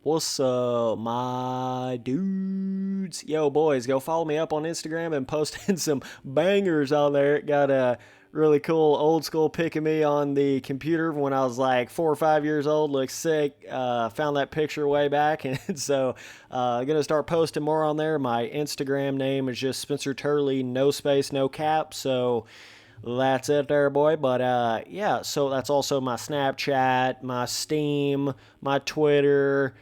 What's up, my dudes? Yo, boys, go follow me up on Instagram and posting some bangers on there. Got a really cool old school pic of me on the computer when I was like 4 or 5 years old. Looks sick. Found that picture way back, and so gonna start posting more on there. My Instagram name is just Spencer Turley, no space, no cap. So that's it there, boy. But yeah, so that's also my Snapchat, my Steam, my Twitter,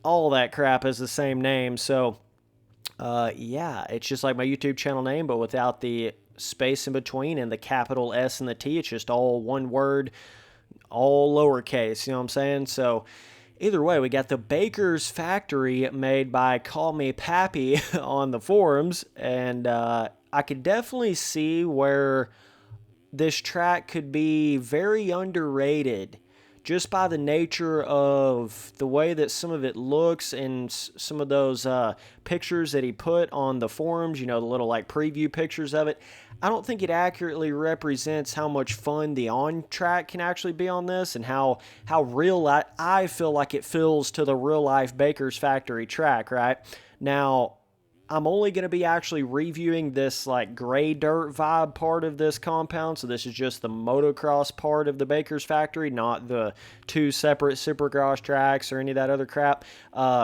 all that crap is the same name. So, yeah, it's just like my YouTube channel name, but without the space in between and the capital S and the T. It's just all one word, all lowercase. You know what I'm saying? So, either way, we got the Baker's Factory made by Call Me Pappy on the forums, and I could definitely see where this track could be very underrated just by the nature of the way that some of it looks and some of those pictures that he put on the forums, the little like preview pictures of it. I don't think it accurately represents how much fun the on track can actually be on this and how real I feel like it feels to the real life Baker's Factory track, right? Now, I'm only going to be actually reviewing this like gray dirt vibe part of this compound. So this is just the motocross part of the Baker's Factory, not the two separate supercross tracks or any of that other crap.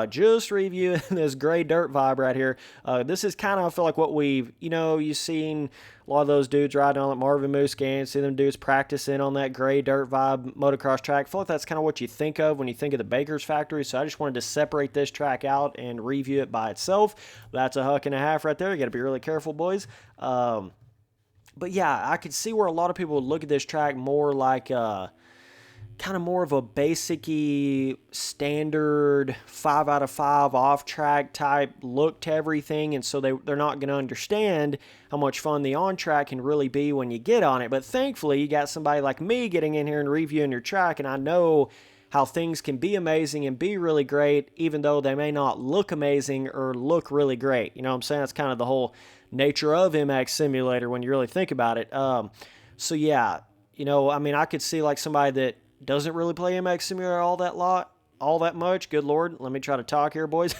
Just reviewing this gray dirt vibe right here. This is kind of, I feel like what you've seen a lot of those dudes riding on like Marvin Moose games, see them dudes practicing on that gray dirt vibe motocross track. I feel like that's kind of what you think of when you think of the Baker's Factory. So I just wanted to separate this track out and review it by itself. That's a huck and a half right there. You got to be really careful, boys. But yeah, I could see where a lot of people would look at this track more like kind of more of a basic-y, standard 5 out of 5 off-track type look to everything, and so they're not going to understand how much fun the on-track can really be when you get on it. But thankfully, you got somebody like me getting in here and reviewing your track, and I know how things can be amazing and be really great, even though they may not look amazing or look really great. You know what I'm saying? That's kind of the whole nature of MX Simulator when you really think about it. So yeah, I could see like somebody that doesn't really play MX Simulator all that much. Good Lord, let me try to talk here, boys.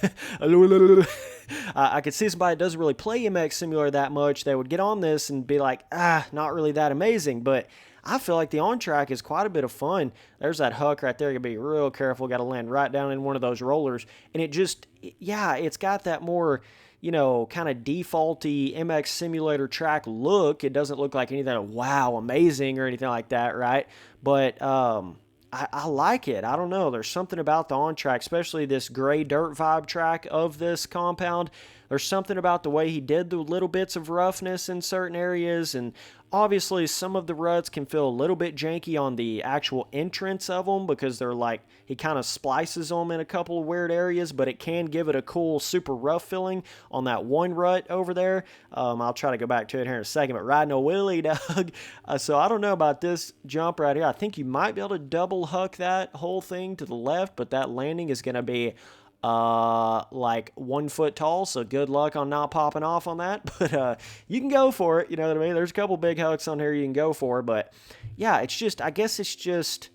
I could see somebody that doesn't really play MX Simulator that much. They would get on this and be like, not really that amazing. But I feel like the on-track is quite a bit of fun. There's that huck right there. You gotta be real careful. Got to land right down in one of those rollers. And it's got that more, kind of defaulty MX Simulator track look. It doesn't look like anything, wow, amazing or anything like that, right? But I like it. I don't know. There's something about the on track, especially this gray dirt vibe track of this compound. There's something about the way he did the little bits of roughness in certain areas, and obviously some of the ruts can feel a little bit janky on the actual entrance of them because they're like, he kind of splices them in a couple of weird areas, but it can give it a cool super rough feeling on that one rut over there. I'll try to go back to it here in a second, but riding a wheelie, Doug. So I don't know about this jump right here. I think you might be able to double huck that whole thing to the left, but that landing is going to be like 1 foot tall, so good luck on not popping off on that. But you can go for it, you know what I mean? There's a couple big hucks on here you can go for, but yeah, I guess it's just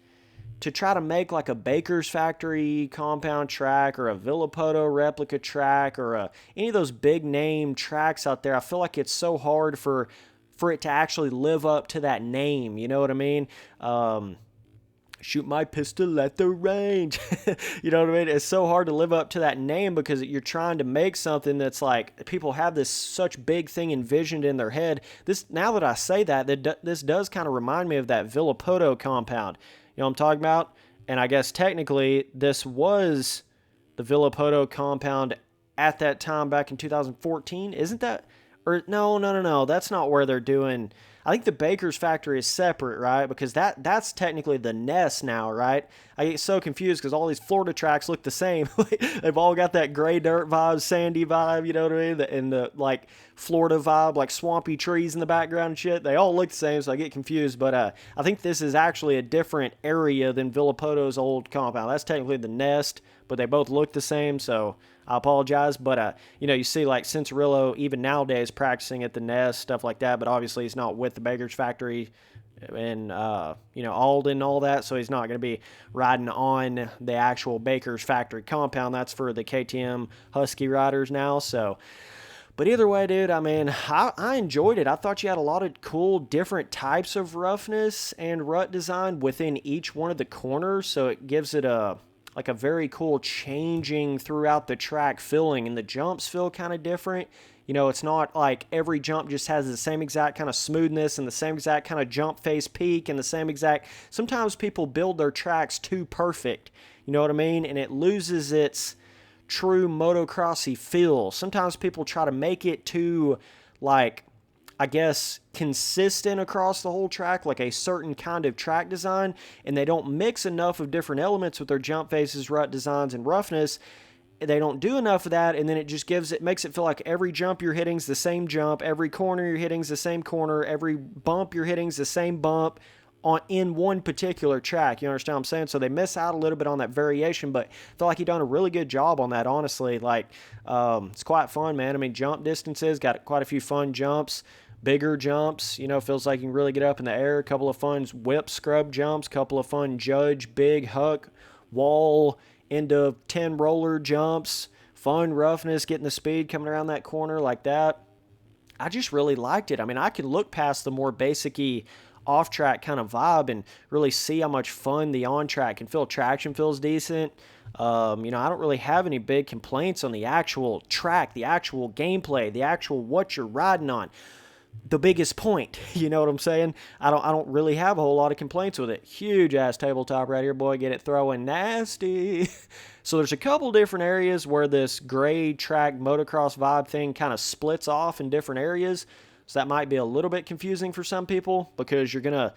to try to make like a Baker's Factory compound track or a Villapoto replica track or any of those big name tracks out there. I feel like it's so hard for it to actually live up to that name, you know what I mean? Shoot my pistol at the range. You know what I mean? It's so hard to live up to that name because you're trying to make something that's like, people have this such big thing envisioned in their head. Now that I say that, this does kind of remind me of that Villapoto compound. You know what I'm talking about? And I guess technically this was the Villapoto compound at that time back in 2014. Isn't that? Or no. That's not where they're doing. I think the Baker's Factory is separate, right? Because that's technically the nest now, right? I get so confused because all these Florida tracks look the same. They've all got that gray dirt vibe, sandy vibe, you know what I mean? And the like Florida vibe, like swampy trees in the background and shit. They all look the same, so I get confused. But I think this is actually a different area than Villapoto's old compound. That's technically the nest, but they both look the same, so I apologize. But, you see like Cianciarillo, even nowadays, practicing at the Nest, stuff like that, but obviously he's not with the Baker's Factory and, Alden and all that, so he's not going to be riding on the actual Baker's Factory compound. That's for the KTM Husky riders now, so... But either way, dude, I enjoyed it. I thought you had a lot of cool different types of roughness and rut design within each one of the corners, so it gives it a very cool changing throughout the track feeling, and the jumps feel kind of different. It's not like every jump just has the same exact kind of smoothness and the same exact kind of jump face peak and the same exact... Sometimes people build their tracks too perfect, you know what I mean? And it loses its true motocrossy feel. Sometimes people try to make it too, consistent across the whole track, like a certain kind of track design, and they don't mix enough of different elements with their jump faces, rut designs, and roughness. They don't do enough of that, and then it just makes it feel like every jump you're hitting's the same jump, every corner you're hitting's the same corner, every bump you're hitting's the same bump in one particular track. You understand what I'm saying? So they miss out a little bit on that variation, but I feel like he done a really good job on that, honestly. It's quite fun, man. Jump distances, got quite a few fun jumps, bigger jumps, feels like you can really get up in the air. A couple of fun whip scrub jumps, couple of fun judge, big huck, wall, into 10 roller jumps, fun roughness, getting the speed coming around that corner like that. I just really liked it. I could look past the more basic-y off-track kind of vibe and really see how much fun the on-track can feel. Traction feels decent. I don't really have any big complaints on the actual track, the actual gameplay, the actual what you're riding on. The biggest point, you know what I'm saying? I don't really have a whole lot of complaints with it. Huge ass tabletop right here, boy. Get it throwing nasty. So there's a couple different areas where this gray track motocross vibe thing kind of splits off in different areas. So that might be a little bit confusing for some people, because you're gonna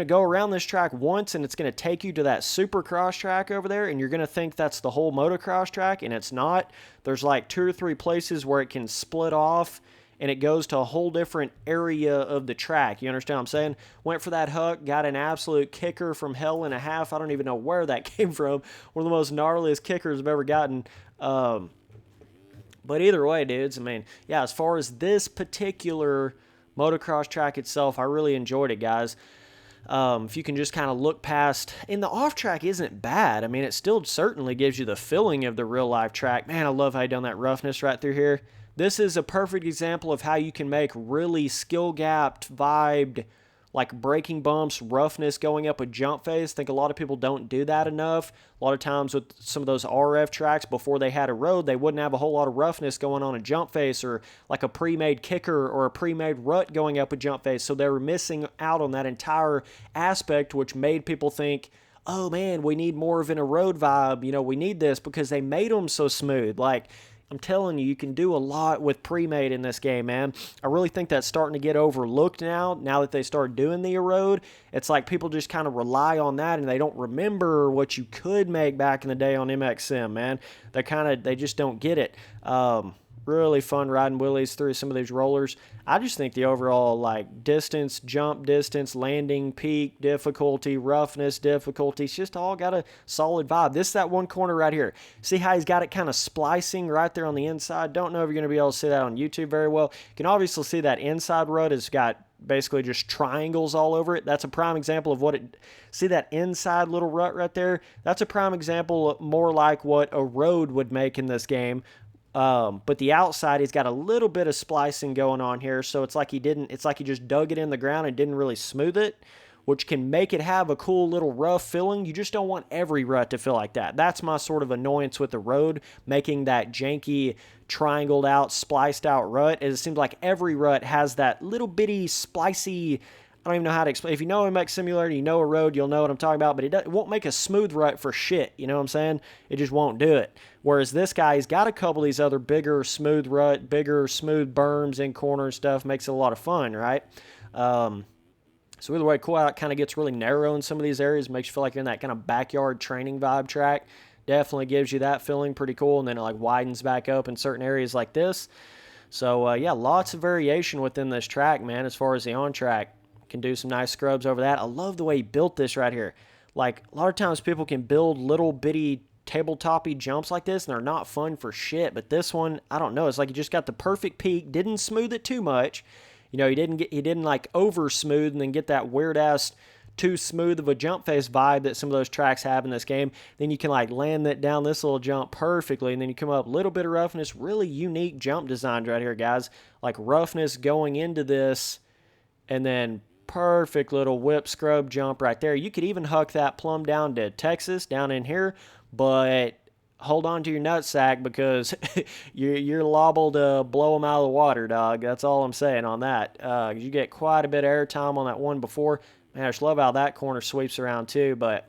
go around this track once and it's gonna take you to that supercross track over there, and you're gonna think that's the whole motocross track, and it's not. There's like 2 or 3 places where it can split off and it goes to a whole different area of the track. You understand what I'm saying? Went for that huck, got an absolute kicker from hell and a half. I don't even know where that came from. One of the most gnarliest kickers I've ever gotten. But either way, dudes, as far as this particular motocross track itself, I really enjoyed it, guys. If you can just kind of look past, and the off track isn't bad. It still certainly gives you the feeling of the real life track. Man, I love how you done that roughness right through here. This is a perfect example of how you can make really skill-gapped, vibed, like braking bumps, roughness going up a jump face. I think a lot of people don't do that enough. A lot of times with some of those RF tracks, before they had a road, they wouldn't have a whole lot of roughness going on a jump face, or like a pre-made kicker or a pre-made rut going up a jump face. So they were missing out on that entire aspect, which made people think, oh man, we need more of a road vibe. We need this, because they made them so smooth. I'm telling you, you can do a lot with pre-made in this game, man. I really think that's starting to get overlooked now that they start doing the erode. It's like people just kind of rely on that, and they don't remember what you could make back in the day on MX Sim, man. They just don't get it. Really fun riding wheelies through some of these rollers. I just think the overall distance, jump distance, landing, peak, difficulty, roughness, difficulty, it's just all got a solid vibe. This is that one corner right here. See how he's got it kind of splicing right there on the inside? Don't know if you're going to be able to see that on YouTube very well. You can obviously see that inside rut has got basically just triangles all over it. That's a prime example of what it... See that inside little rut right there? That's a prime example, more like what a road would make in this game. But the outside, he's got a little bit of splicing going on here, so it's like he just dug it in the ground and didn't really smooth it, which can make it have a cool little rough feeling. You just don't want every rut to feel like that. That's my sort of annoyance with the road, making that janky, triangled out, spliced out rut. It seems like every rut has that little bitty, splicey... I don't even know how to explain. If you know MX Simulator, you know a road, you'll know what I'm talking about, but it won't make a smooth rut for shit, you know what I'm saying? It just won't do it. Whereas this guy, he's got a couple of these other bigger smooth rut, bigger smooth berms in corner and stuff, makes it a lot of fun, right? So either way, cool out kind of gets really narrow in some of these areas, makes you feel like you're in that kind of backyard training vibe track. Definitely gives you that feeling, pretty cool, and then it widens back up in certain areas like this. So lots of variation within this track, man, as far as the on-track. Can do some nice scrubs over that. I love the way he built this right here. A lot of times people can build little bitty tabletop-y jumps like this, and they're not fun for shit. But this one, I don't know. It's like he just got the perfect peak, didn't smooth it too much. He didn't like over smooth and then get that weird ass too smooth of a jump face vibe that some of those tracks have in this game. Then you can like land that down this little jump perfectly, and then you come up a little bit of roughness. Really unique jump designs right here, guys. Like roughness going into this, and then perfect little whip scrub jump right there. You could even huck that plumb down to Texas down in here, but hold on to your nutsack because you're liable to blow them out of the water, dog. That's all I'm saying on that. You get quite a bit of air time on that one before. Man, I just love how that corner sweeps around too, but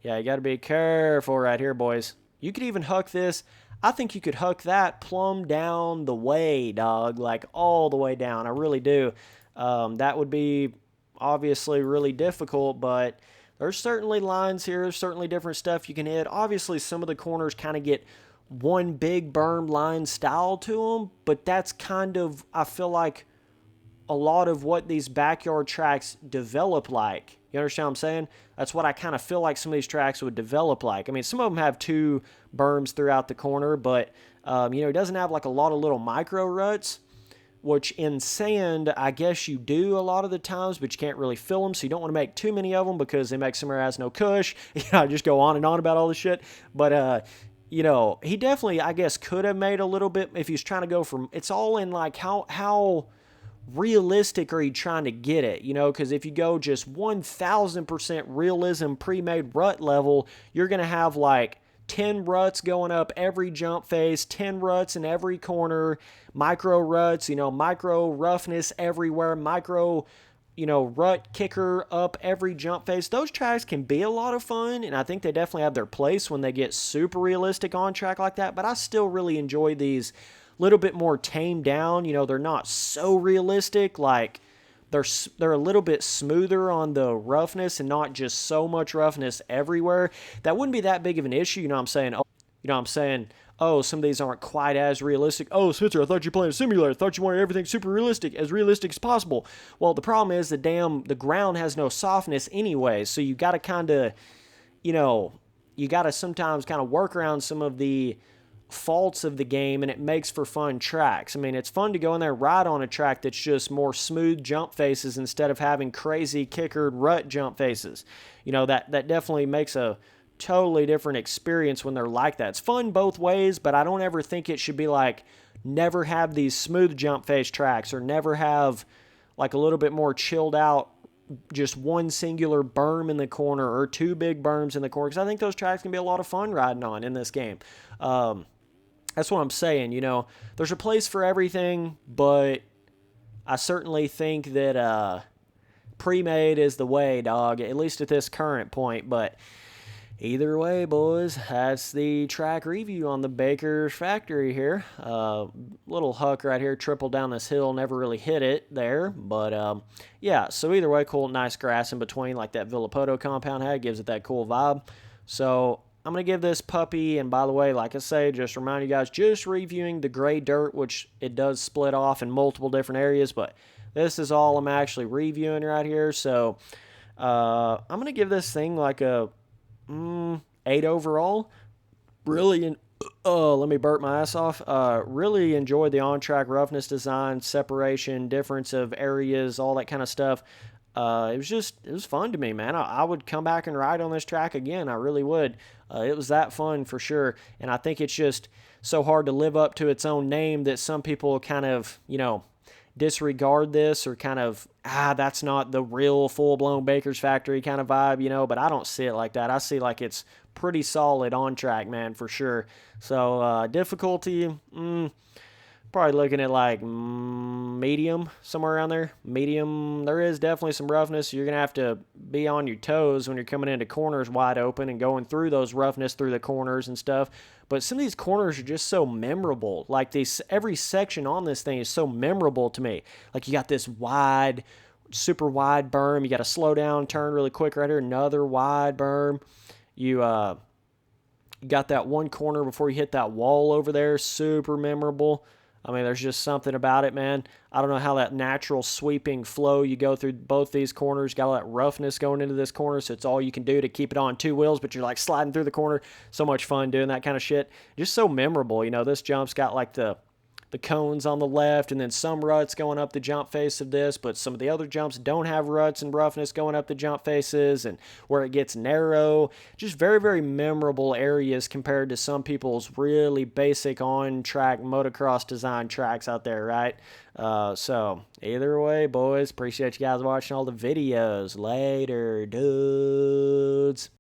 yeah, you got to be careful right here, boys. You could even huck this. I think you could huck that plumb down the way, dog, like all the way down. I really do. That would be obviously really difficult, but there's certainly lines here. There's certainly different stuff you can hit. Obviously, some of the corners kind of get one big berm line style to them, but that's kind of, I feel like, a lot of what these backyard tracks develop like. You understand what I'm saying? That's what I kind of feel like some of these tracks would develop like. I mean, some of them have 2 berms throughout the corner, but, it doesn't have like a lot of little micro ruts, which in sand, I guess you do a lot of the times, but you can't really fill them, so you don't want to make too many of them because they make somewhere has no cush. I just go on and on about all this shit. But, he definitely, I guess, could have made a little bit if he's trying to go from, it's all in like how realistic are you trying to get it, because if you go just 1000% realism pre-made rut level, you're going to have like 10 ruts going up every jump face, 10 ruts in every corner, micro ruts, micro roughness everywhere, micro, rut kicker up every jump face. Those tracks can be a lot of fun, and I think they definitely have their place when they get super realistic on track like that, but I still really enjoy these little bit more tamed down. They're not so realistic, like they're a little bit smoother on the roughness and not just so much roughness everywhere. That wouldn't be that big of an issue, you know what I'm saying? Oh, some of these aren't quite as realistic. Oh, Spencer, I thought you were playing a simulator. I thought you wanted everything super realistic as possible. Well, the problem is the ground has no softness anyway, so you got to kind of, you got to sometimes kind of work around some of the faults of the game, and it makes for fun tracks. I mean, it's fun to go in there and ride on a track that's just more smooth jump faces instead of having crazy kickered rut jump faces. That definitely makes a totally different experience when they're like that. It's fun both ways, but I don't ever think it should be like never have these smooth jump face tracks or never have like a little bit more chilled out just one singular berm in the corner or 2 big berms in the corner, because I think those tracks can be a lot of fun riding on in this game. That's what I'm saying, There's a place for everything, but I certainly think that pre-made is the way, dog, at least at this current point. But either way, boys, that's the track review on the Baker's Factory here. Little huck right here, triple down this hill, never really hit it there. But, yeah, so either way, cool, nice grass in between like that Villapoto compound had. Gives it that cool vibe. So I'm going to give this puppy, and by the way, like I say, just remind you guys, just reviewing the gray dirt, which it does split off in multiple different areas, but this is all I'm actually reviewing right here. So I'm going to give this thing like a 8 overall. Really, let me burp my ass off. Really enjoyed the on-track roughness design, separation, difference of areas, all that kind of stuff. It was fun to me, man. I would come back and ride on this track again. I really would. It was that fun for sure. And I think it's just so hard to live up to its own name that some people kind of, disregard this or kind of, that's not the real full-blown Baker's Factory kind of vibe, but I don't see it like that. I see like it's pretty solid on track, man, for sure. So difficulty, probably looking at like medium, somewhere around there. Medium, there is definitely some roughness. You're going to have to be on your toes when you're coming into corners wide open and going through those roughness through the corners and stuff. But some of these corners are just so memorable. Like every section on this thing is so memorable to me. Like you got this wide, super wide berm. You got to slow down, turn really quick right here. Another wide berm. You got that one corner before you hit that wall over there. Super memorable. I mean, there's just something about it, man. I don't know how that natural sweeping flow you go through both these corners, got all that roughness going into this corner, so it's all you can do to keep it on two wheels, but you're like sliding through the corner. So much fun doing that kind of shit. Just so memorable. You know, this jump's got like the cones on the left, and then some ruts going up the jump face of this, but some of the other jumps don't have ruts and roughness going up the jump faces, and where it gets narrow. Just very, very memorable areas compared to some people's really basic on-track motocross design tracks out there, right? So, either way, boys, appreciate you guys watching all the videos. Later, dudes.